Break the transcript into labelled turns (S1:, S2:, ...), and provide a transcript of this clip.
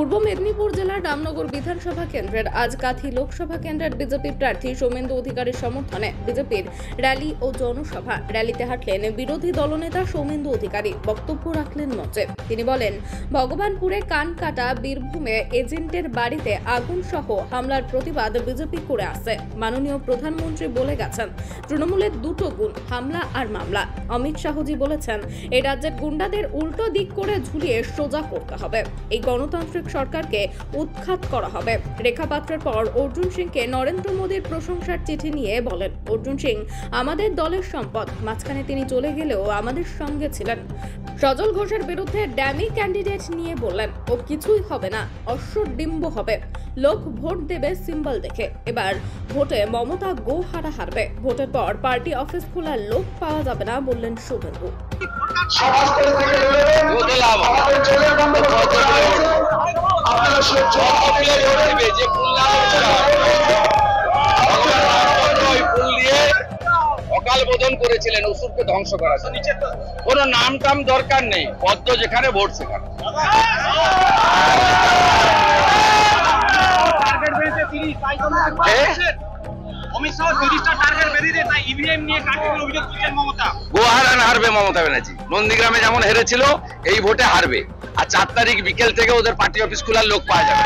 S1: পূর্ব মেদিনীপুর জেলার রামনগর বিধানসভা কেন্দ্রের আজ কাথি লোকসভা কেন্দ্রের বিজেপি প্রার্থী সৌমেন্দু অধিকারীর সমর্থনে বিজেপির র্যালি ও জনসভা। র্যালিতে হাঁটলেন বিরোধী দলনেতা সৌমেন্দু অধিকারী। বক্তব্য রাখলেন মঞ্চে। তিনি বলেন, ভগবানপুরে কানকাটা বীরভূমে এজেন্টের বাড়িতে আগুন সহ হামলার প্রতিবাদ বিজেপি করে আসছে। মাননীয় প্রধানমন্ত্রী বলে গেছেন, তৃণমূলের দুটো গুণ, হামলা আর মামলা। অমিত শাহজি বলেছেন, এই রাজ্যের গুন্ডাদের উল্টো দিক করে ঝুলিয়ে সোজা করতে হবে। এই গণতান্ত্রিক সরকারকে উৎখাত করা হবে। রেখা পাত্রের পর অর্জুন সিংকে নরেন্দ্র মোদীর প্রশংসার চিঠি নিয়ে বলেন, অর্জুন সিং আমাদের দলের সম্পদ। মাঝখানে তিনি চলে গেলেও আমাদের সঙ্গে ছিলেন। সজল ঘোষের বিরুদ্ধে ড্যামি ক্যান্ডিডেট নিয়ে বললেন, ও কিছুই হবে না, অশ্বডিম্ব হবে। লোক ভোট দেবে সিম্বল দেখে। এবার ভোটে মমতা গোহারা হারবে। ভোটের পর পার্টি অফিস খোলার লোক পাওয়া যাবে না বললেন শুভেন্দু।
S2: অকাল বোধন করেছিলেন অসুরকে ধ্বংস করার জন্য। কোন নাম টাম দরকার নেই, পদ্ম যেখানে ভোট সেখানে। গোহারা হারবে মমতা ব্যানার্জি। নন্দীগ্রামে যেমন হেরেছিল, এই ভোটে হারবে। আর 4 তারিখ বিকেল থেকে ওদের পার্টি অফিস খোলার লোক পাওয়া যাবে।